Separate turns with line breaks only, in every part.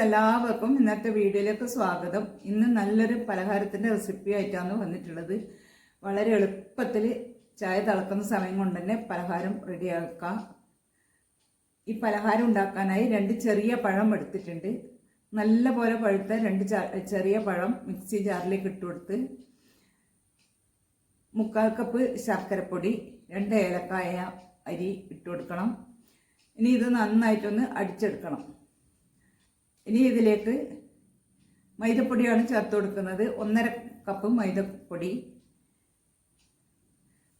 എല്ലാവർക്കും ഇന്നത്തെ വീഡിയോയിലേക്ക് സ്വാഗതം. ഇന്ന് നല്ലൊരു പലഹാരത്തിൻ്റെ റെസിപ്പി ആയിട്ടാണ് വന്നിട്ടുള്ളത്. വളരെ എളുപ്പത്തിൽ ചായ തിളക്കുന്ന സമയം കൊണ്ട് തന്നെ പലഹാരം റെഡിയാക്കാം. ഈ പലഹാരം ഉണ്ടാക്കാനായി 2 ചെറിയ പഴം എടുത്തിട്ടുണ്ട്. നല്ല പോലെ പഴുത്ത 2 ചെറിയ പഴം മിക്സി ജാറിലേക്ക് ഇട്ട് കൊടുത്ത് 3/4 കപ്പ് ശർക്കരപ്പൊടി, 2 ഏലക്കായ അരി ഇട്ട് കൊടുക്കണം. ഇനി ഇത് നന്നായിട്ടൊന്ന് അടിച്ചെടുക്കണം. ഇനി ഇതിലേക്ക് മൈദപ്പൊടിയാണ് ചേർത്ത് കൊടുക്കുന്നത്. 1/2 കപ്പ് മൈദപ്പൊടി.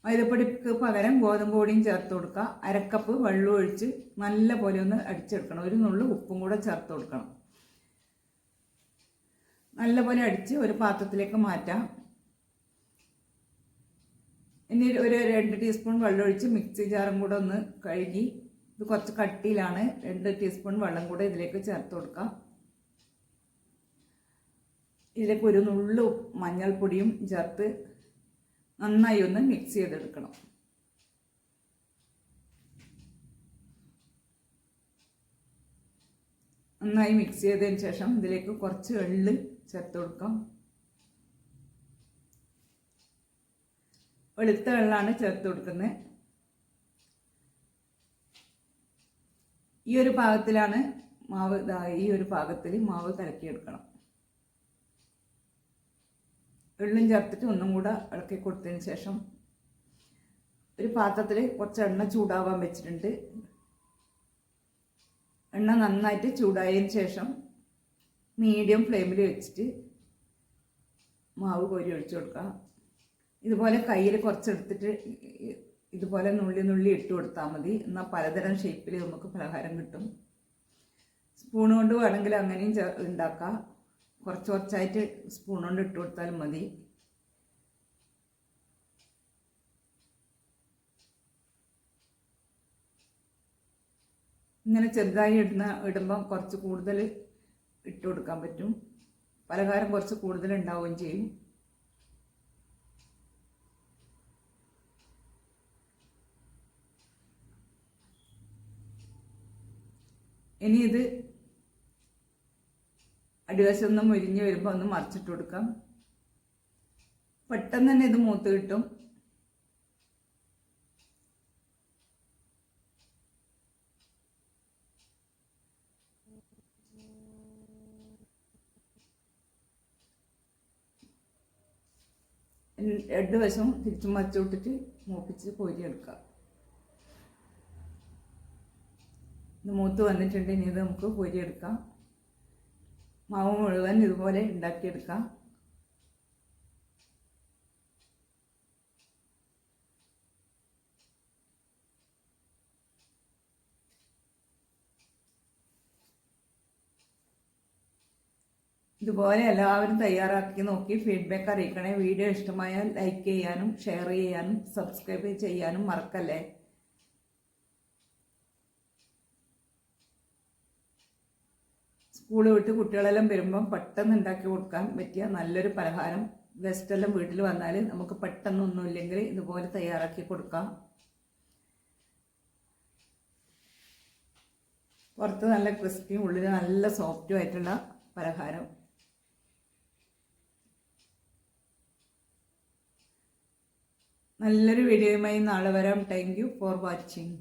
മൈദപ്പൊടിക്ക് പകരം ഗോതമ്പ് പൊടിയും ചേർത്ത് കൊടുക്കുക. 1/2 കപ്പ് വെള്ളം ഒഴിച്ച് നല്ല പോലെ ഒന്ന് അടിച്ചെടുക്കണം. ഒരു നുള്ളു ഉപ്പും കൂടെ ചേർത്ത് കൊടുക്കണം. നല്ല പോലെ അടിച്ച് ഒരു പാത്രത്തിലേക്ക് മാറ്റാം. ഇനി ഒരു 2 ടീസ്പൂൺ വെള്ളം ഒഴിച്ച് മിക്സി ജാറും കൂടെ ഒന്ന് കഴുകി, ഇത് കുറച്ച് കട്ടിയിലാണ്, 2 ടീസ്പൂൺ വെള്ളം കൂടെ ഇതിലേക്ക് ചേർത്ത് കൊടുക്കാം. ഇതിലേക്ക് ഒരു നുള്ളു മഞ്ഞൾപ്പൊടിയും ചേർത്ത് നന്നായി ഒന്ന് മിക്സ് ചെയ്തെടുക്കണം. നന്നായി മിക്സ് ചെയ്തതിന് ശേഷം ഇതിലേക്ക് കുറച്ച് എള്ള് ചേർത്ത് കൊടുക്കാം. വെളുത്ത എള്ളാണ് ചേർത്ത് കൊടുക്കുന്നത്. ഈ ഒരു പാകത്തിലാണ് മാവ്, ഈ ഒരു പാകത്തിൽ മാവ് കലക്കിയെടുക്കണം. എള്ളും ചേർത്തിട്ട് ഒന്നും കൂടെ ഇളക്കി കൊടുത്തതിന് ശേഷം ഒരു പാത്രത്തിൽ കുറച്ച് എണ്ണ ചൂടാവാൻ വെച്ചിട്ടുണ്ട്. എണ്ണ നന്നായിട്ട് ചൂടായതിന് ശേഷം മീഡിയം ഫ്ലെയിമിൽ വെച്ചിട്ട് മാവ് കോരി ഒഴിച്ചു കൊടുക്കുക. ഇതുപോലെ കയ്യിൽ കുറച്ചെടുത്തിട്ട് ഇതുപോലെ നുള്ളി നുള്ളി ഇട്ട് കൊടുത്താൽ മതി. എന്നാൽ പലതരം ഷേപ്പിൽ നമുക്ക് പലഹാരം കിട്ടും. സ്പൂൺ കൊണ്ട് വേണമെങ്കിൽ അങ്ങനെയും ഉണ്ടാക്കാം. കുറച്ച് കുറച്ചായിട്ട് സ്പൂൺ കൊണ്ട് ഇട്ട് കൊടുത്താലും മതി. ഇങ്ങനെ ചെറുതായി ഇടുമ്പോൾ കുറച്ച് കൂടുതൽ ഇട്ട് കൊടുക്കാൻ പറ്റും. പലഹാരം കുറച്ച് കൂടുതൽ ഉണ്ടാവുകയും ചെയ്യും. ഇനി ഇത് അടിവശം ഒന്ന് മുരിഞ്ഞ് വരുമ്പോൾ ഒന്ന് മറിച്ചിട്ട് കൊടുക്കാം. പെട്ടെന്ന് തന്നെ ഇത് മൂത്ത് കിട്ടും. രണ്ട് വശവും തിരിച്ചും മറിച്ച് വിട്ടിട്ട് മൂപ്പിച്ച് കോരിയെടുക്കാം. ഇത് മൂത്ത് വന്നിട്ടുണ്ട്. ഇനി ഇത് നമുക്ക് കോരിയെടുക്കാം. മാവ് മുഴുവൻ ഇതുപോലെ ഉണ്ടാക്കിയെടുക്കാം. ഇതുപോലെ എല്ലാവരും തയ്യാറാക്കി നോക്കി ഫീഡ്ബാക്ക് അറിയിക്കണേ. വീഡിയോ ഇഷ്ടമായാൽ ലൈക്ക് ചെയ്യാനും ഷെയർ ചെയ്യാനും സബ്സ്ക്രൈബ് ചെയ്യാനും മറക്കല്ലേ. സ്കൂൾ വിട്ട് കുട്ടികളെല്ലാം വരുമ്പം പെട്ടെന്ന് ഉണ്ടാക്കി കൊടുക്കാൻ പറ്റിയ നല്ലൊരു പലഹാരം. ഗസ്റ്റെല്ലാം വീട്ടിൽ വന്നാൽ നമുക്ക് പെട്ടെന്നൊന്നുമില്ലെങ്കിൽ ഇതുപോലെ തയ്യാറാക്കി കൊടുക്കാം. പുറത്ത് നല്ല ക്രിസ്പിയും ഉള്ളിൽ നല്ല സോഫ്റ്റും ആയിട്ടുള്ള പലഹാരം. നല്ലൊരു വീഡിയോയുമായി നാളെ വരാം. Thank you for watching.